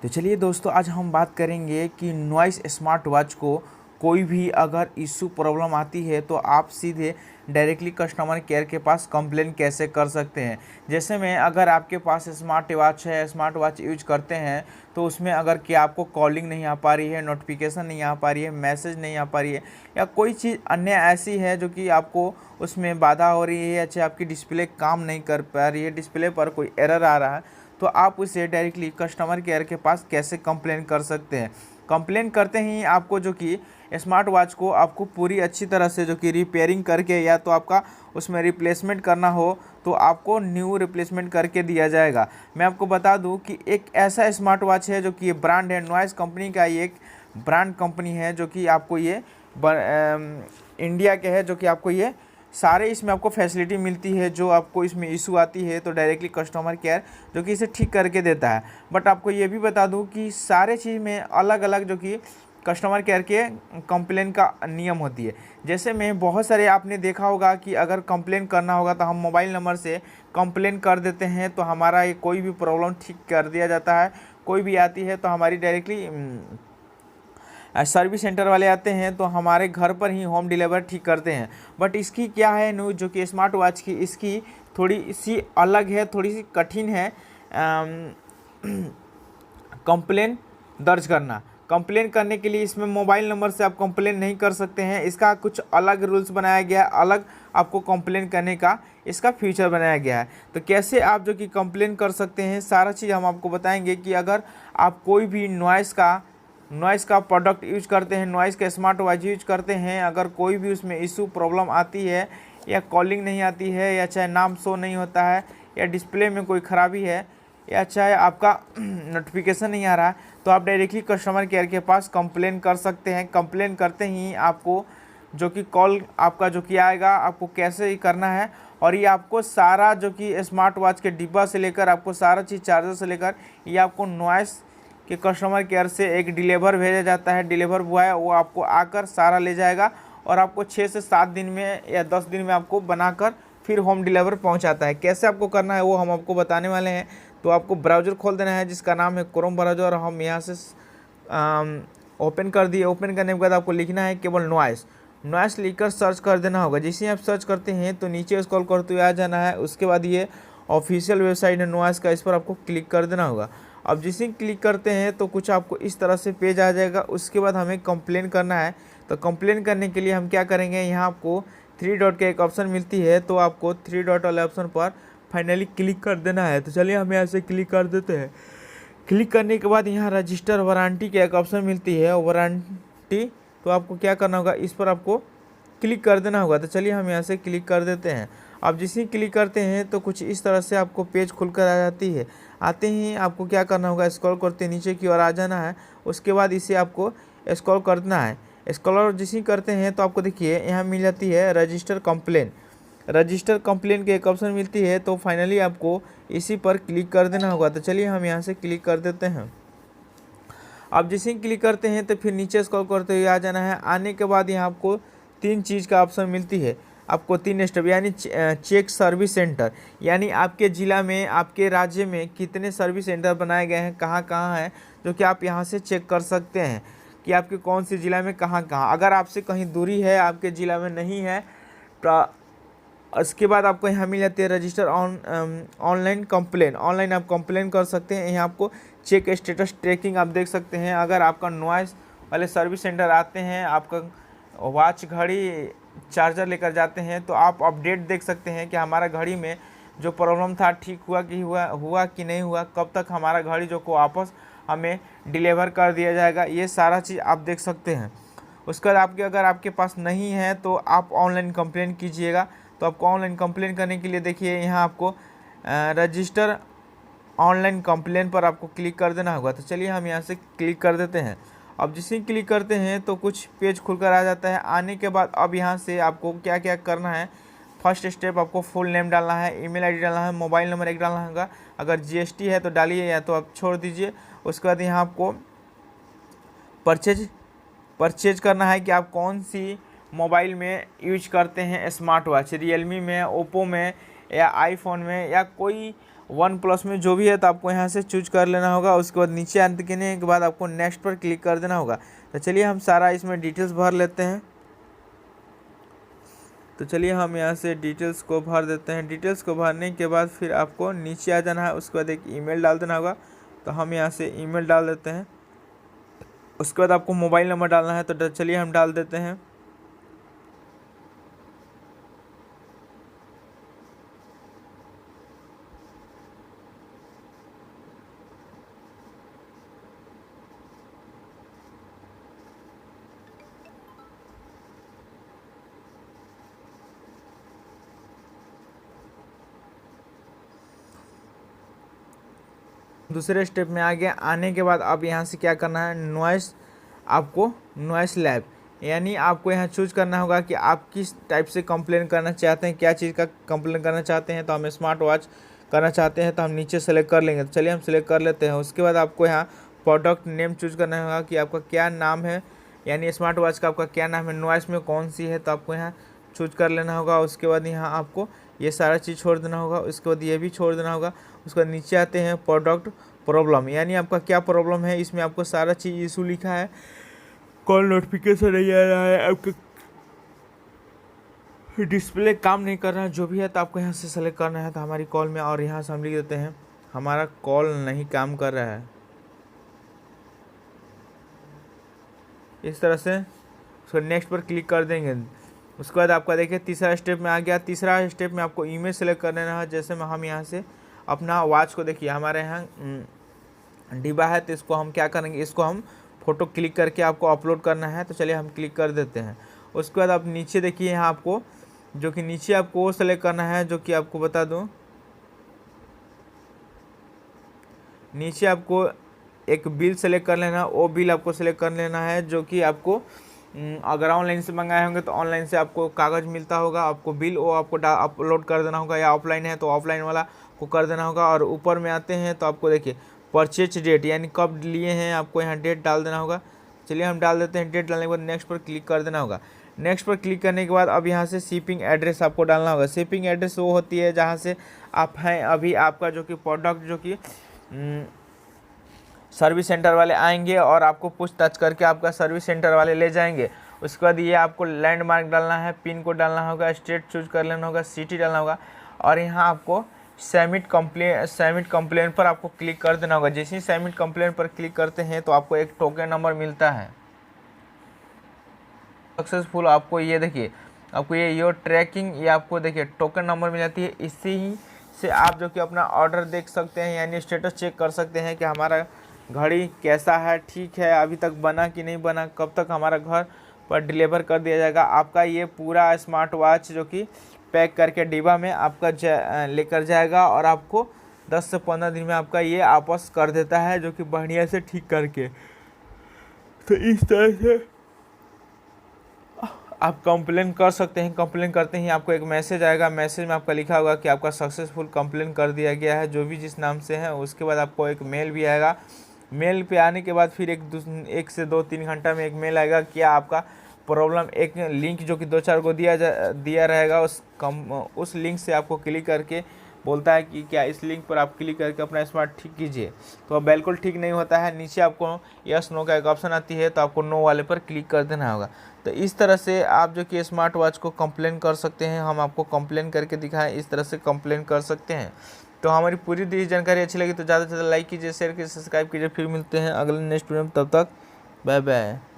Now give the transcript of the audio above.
तो चलिए दोस्तों, आज हम बात करेंगे कि नॉइस स्मार्ट वॉच को कोई भी अगर इशू प्रॉब्लम आती है तो आप सीधे डायरेक्टली कस्टमर केयर के पास कंप्लेन कैसे कर सकते हैं। जैसे में अगर आपके पास स्मार्ट वॉच है, स्मार्ट वॉच यूज करते हैं तो उसमें अगर कि आपको कॉलिंग नहीं आ पा रही है, नोटिफिकेशन नहीं आ पा रही है, मैसेज नहीं आ पा रही है या कोई चीज़ अन्य ऐसी है जो कि आपको उसमें बाधा हो रही है, अच्छा आपकी डिस्प्ले काम नहीं कर पा रही है, डिस्प्ले पर कोई एरर आ रहा है, तो आप उसे डायरेक्टली कस्टमर केयर के पास कैसे कंप्लेन कर सकते हैं। कंप्लेन करते ही आपको जो कि स्मार्ट वॉच को आपको पूरी अच्छी तरह से जो कि रिपेयरिंग करके या तो आपका उसमें रिप्लेसमेंट करना हो तो आपको न्यू रिप्लेसमेंट करके दिया जाएगा। मैं आपको बता दूं कि एक ऐसा स्मार्ट वॉच है जो कि ये ब्रांड है, नॉइस कंपनी का ये एक ब्रांड कंपनी है जो कि आपको ये इंडिया के है, जो कि आपको ये सारे इसमें आपको फैसिलिटी मिलती है। जो आपको इसमें इशू आती है तो डायरेक्टली कस्टमर केयर जो कि इसे ठीक करके देता है। बट आपको ये भी बता दूं कि सारे चीज़ में अलग अलग जो कि कस्टमर केयर के कंप्लेन का नियम होती है। जैसे में बहुत सारे आपने देखा होगा कि अगर कंप्लेन करना होगा तो हम मोबाइल नंबर से कंप्लेन कर देते हैं तो हमारा ये कोई भी प्रॉब्लम ठीक कर दिया जाता है। कोई भी आती है तो हमारी डायरेक्टली सर्विस सेंटर वाले आते हैं तो हमारे घर पर ही होम डिलीवर ठीक करते हैं। बट इसकी क्या है न्यूज़ जो कि स्मार्ट वॉच की, इसकी थोड़ी सी अलग है, थोड़ी सी कठिन है कंप्लेन दर्ज करना। कंप्लेन करने के लिए इसमें मोबाइल नंबर से आप कंप्लेन नहीं कर सकते हैं, इसका कुछ अलग रूल्स बनाया गया है, अलग आपको कंप्लेन करने का इसका फीचर बनाया गया है। तो कैसे आप जो कि कंप्लेन कर सकते हैं सारा चीज़ हम आपको बताएंगे कि अगर आप कोई भी नॉइस का प्रोडक्ट यूज करते हैं, नॉइस का स्मार्ट वॉच यूज करते हैं, अगर कोई भी उसमें इशू प्रॉब्लम आती है या कॉलिंग नहीं आती है या चाहे नाम शो नहीं होता है या डिस्प्ले में कोई ख़राबी है या चाहे आपका नोटिफिकेशन नहीं आ रहा है, तो आप डायरेक्टली कस्टमर केयर के पास कंप्लेन कर सकते हैं। कंप्लेन करते ही आपको जो कि कॉल आपका जो कि आएगा, आपको कैसे ही करना है और ये आपको सारा जो कि स्मार्ट वॉच के डिब्बा से लेकर आपको सारा चीज़ चार्जर से लेकर ये आपको नॉइस कि कस्टमर केयर से एक डिलीवर भेजा जाता है। डिलीवर बॉय वो आपको आकर सारा ले जाएगा और आपको 6 से 7 दिन में या 10 दिन में आपको बनाकर फिर होम डिलीवर पहुंचाता है। कैसे आपको करना है वो हम आपको बताने वाले हैं। तो आपको ब्राउज़र खोल देना है जिसका नाम है क्रोम ब्राउज़र, और हम यहाँ से ओपन कर दिए। ओपन करने के बाद आपको लिखना है केवल नॉइस लिखकर सर्च कर देना होगा। जैसे आप सर्च करते हैं तो नीचे स्क्रॉल करते हुए आ जाना है। उसके बाद ये ऑफिशियल वेबसाइट है नॉइस का, इस पर आपको क्लिक कर देना होगा। अब जिसे क्लिक करते हैं तो कुछ आपको इस तरह से पेज आ जाएगा। उसके बाद हमें कंप्लेन करना है। तो कंप्लेन करने के लिए हम क्या करेंगे, यहाँ आपको 3 डॉट का एक ऑप्शन मिलती है, तो आपको 3 डॉट वाले ऑप्शन पर फाइनली क्लिक कर देना है। तो चलिए हम यहाँ से क्लिक कर देते हैं। क्लिक करने के बाद यहाँ रजिस्टर वारंटी की एक ऑप्शन मिलती है, वारंटी, तो आपको क्या करना होगा, इस पर आपको क्लिक कर देना होगा। तो चलिए हम यहाँ से क्लिक कर देते हैं। अब जिसे क्लिक करते हैं तो कुछ इस तरह से आपको पेज खुलकर आ जाती है। आते ही आपको क्या करना होगा, स्क्रॉल करते नीचे की ओर आ जाना है। उसके बाद इसे आपको स्क्रॉल करना है। स्क्रॉल जिसे करते हैं तो आपको देखिए यहाँ मिल जाती है रजिस्टर कंप्लेन की एक ऑप्शन मिलती है। तो फाइनली आपको इसी पर क्लिक कर देना होगा। तो चलिए हम यहाँ से क्लिक कर देते हैं। अब जैसे क्लिक करते हैं तो फिर नीचे स्क्रॉल करते हुए आ जाना है। आने के बाद यहाँ आपको 3 चीज़ का ऑप्शन मिलती है। आपको 3 स्टेप, यानी चेक सर्विस सेंटर, यानी आपके ज़िला में, आपके राज्य में कितने सर्विस सेंटर बनाए गए हैं, कहाँ कहाँ हैं, जो कि आप यहाँ से चेक कर सकते हैं कि आपके कौन सी ज़िला में कहाँ कहाँ। अगर आपसे कहीं दूरी है, आपके ज़िला में नहीं है, तो उसके बाद आपको यहाँ मिल जाती है रजिस्टर ऑनलाइन कंप्लेन। ऑनलाइन आप कंप्लेन कर सकते हैं। यहाँ आपको चेक स्टेटस ट्रैकिंग आप देख सकते हैं। अगर आपका नॉइस वाले सर्विस सेंटर आते हैं, आपका वॉच, घड़ी, चार्जर लेकर जाते हैं, तो आप अपडेट देख सकते हैं कि हमारा घड़ी में जो प्रॉब्लम था ठीक हुआ कि नहीं हुआ, कब तक हमारा घड़ी जो को वापस हमें डिलीवर कर दिया जाएगा, ये सारा चीज़ आप देख सकते हैं। उसके बाद अगर आपके पास नहीं है तो आप ऑनलाइन कंप्लेन कीजिएगा। तो आपको ऑनलाइन कंप्लेन करने के लिए देखिए यहाँ आपको रजिस्टर ऑनलाइन कंप्लेन पर आपको क्लिक कर देना होगा। तो चलिए हम यहाँ से क्लिक कर देते हैं। अब जिसे क्लिक करते हैं तो कुछ पेज खुलकर आ जाता है। आने के बाद अब यहाँ से आपको क्या क्या करना है, फर्स्ट स्टेप आपको फुल नेम डालना है, ईमेल आईडी डालना है, मोबाइल नंबर एक डालना होगा। अगर जीएसटी है तो डालिए या तो आप छोड़ दीजिए। उसके बाद यहाँ आपको परचेज करना है कि आप कौन सी मोबाइल में यूज करते हैं स्मार्ट वॉच, रियलमी में, ओप्पो में या आईफोन में या कोई वन प्लस में जो भी है तो आपको यहाँ से चूज कर लेना होगा। उसके बाद नीचे आने के बाद आपको नेक्स्ट पर क्लिक कर देना होगा। तो चलिए हम सारा इसमें डिटेल्स भर लेते हैं। तो चलिए हम यहाँ से डिटेल्स को भर देते हैं। डिटेल्स को भरने के बाद फिर आपको नीचे आ जाना है। उसके बाद एक ईमेल डाल देना होगा। तो हम यहाँ से ईमेल डाल देते हैं। उसके बाद आपको मोबाइल नंबर डालना है। तो चलिए हम डाल देते हैं। दूसरे स्टेप में आ गया। आने के बाद अब यहाँ से क्या करना है, आपको नॉइस लैब, यानी आपको यहाँ चूज करना होगा कि आप किस टाइप से कंप्लेन करना चाहते हैं, क्या चीज़ का कंप्लेन करना चाहते हैं। तो हम स्मार्ट वॉच करना चाहते हैं तो हम नीचे सेलेक्ट कर लेंगे। तो चलिए हम सेलेक्ट कर लेते हैं। उसके बाद आपको यहाँ प्रोडक्ट नेम चूज करना होगा कि आपका क्या नाम है, यानी स्मार्ट वॉच का आपका क्या नाम है, नॉइस में कौन सी है, तो आपको यहाँ चूज कर लेना होगा। उसके बाद यहाँ आपको ये सारा चीज़ छोड़ देना होगा। उसके बाद ये भी छोड़ देना होगा। उसके बाद नीचे आते हैं प्रोडक्ट प्रॉब्लम, यानी आपका क्या प्रॉब्लम है, इसमें आपको सारा चीज़ इशू लिखा है, कॉल नोटिफिकेशन नहीं आ रहा है, आपका डिस्प्ले काम नहीं कर रहा है, जो भी है तो आपको यहाँ से सेलेक्ट करना है। तो हमारी कॉल में और यहाँ से हम लिख देते हैं हमारा कॉल नहीं काम कर रहा है, इस तरह से। उसको नेक्स्ट पर क्लिक कर देंगे। उसके बाद आपका देखिए तीसरा स्टेप में आ गया। तीसरा स्टेप में आपको इमेज सेलेक्ट कर लेना है। जैसे में हम यहाँ से अपना वॉच को देखिए, हमारे यहाँ डिब्बा है, तो इसको हम क्या करेंगे, इसको हम फ़ोटो क्लिक करके आपको अपलोड करना है। तो चलिए हम क्लिक कर देते हैं। उसके बाद आप नीचे देखिए, यहाँ आपको जो कि नीचे आपको वो सेलेक्ट करना है, जो कि आपको बता दूँ, नीचे आपको एक बिल सेलेक्ट कर लेना है। वो बिल आपको सेलेक्ट कर लेना है जो कि आपको अगर ऑनलाइन से मंगाए होंगे तो ऑनलाइन से आपको कागज़ मिलता होगा, आपको बिल वो आपको अपलोड कर देना होगा, या ऑफलाइन है तो ऑफलाइन वाला को कर देना होगा। और ऊपर में आते हैं तो आपको देखिए परचेज डेट, यानी कब लिए हैं, आपको यहाँ डेट डाल देना होगा। चलिए हम डाल देते हैं। डेट डालने के बाद नेक्स्ट पर क्लिक कर देना होगा। नेक्स्ट पर क्लिक करने के बाद अब यहाँ से शिपिंग एड्रेस आपको डालना होगा। शिपिंग एड्रेस वो होती है जहाँ से आप हैं अभी, आपका जो कि प्रोडक्ट जो कि सर्विस सेंटर वाले आएंगे और आपको पूछताछ करके आपका सर्विस सेंटर वाले ले जाएंगे। उसके बाद ये आपको लैंडमार्क डालना है, पिन कोड डालना होगा, स्टेट चूज कर लेना होगा, सिटी डालना होगा, और यहाँ आपको सबमिट कंप्लेन पर आपको क्लिक कर देना होगा। जैसे ही सबमिट कंप्लेन पर क्लिक करते हैं तो आपको एक टोकन नंबर मिलता है सक्सेसफुल। आपको ये देखिए, आपको ये योर ट्रैकिंग, ये आपको देखिए टोकन नंबर मिल जाती है। इसी ही से आप जो कि अपना ऑर्डर देख सकते हैं, यानी स्टेटस चेक कर सकते हैं कि हमारा घड़ी कैसा है, ठीक है, अभी तक बना कि नहीं बना, कब तक हमारा घर पर डिलीवर कर दिया जाएगा। आपका ये पूरा स्मार्ट वॉच जो कि पैक करके डिब्बा में आपका लेकर जाएगा और आपको 10 से 15 दिन में आपका ये वापस कर देता है, जो कि बढ़िया से ठीक करके। तो इस तरह से आप कंप्लेन कर सकते हैं। कंप्लेन करते ही आपको एक मैसेज आएगा। मैसेज में आपका लिखा होगा कि आपका सक्सेसफुल कंप्लेन कर दिया गया है, जो भी जिस नाम से है। उसके बाद आपको एक मेल भी आएगा। मेल पे आने के बाद फिर एक से 2-3 घंटा में एक मेल आएगा कि आपका प्रॉब्लम, एक लिंक जो कि 2-4 को दिया रहेगा, उस लिंक से आपको क्लिक करके बोलता है कि क्या इस लिंक पर आप क्लिक करके अपना स्मार्ट ठीक कीजिए। तो बिल्कुल ठीक नहीं होता है। नीचे आपको यस नो का एक ऑप्शन आती है, तो आपको नो वाले पर क्लिक कर देना होगा। तो इस तरह से आप जो कि स्मार्ट वॉच को कंप्लेन कर सकते हैं। हम आपको कंप्लेन करके दिखाएं, इस तरह से कंप्लेन कर सकते हैं। तो हमारी पूरी जानकारी अच्छी लगी तो ज़्यादा से ज़्यादा लाइक कीजिए, शेयर कीजिए, सब्सक्राइब कीजिए। फिर मिलते हैं अगले नेक्स्ट वीडियो में, तब तक बाय बाय।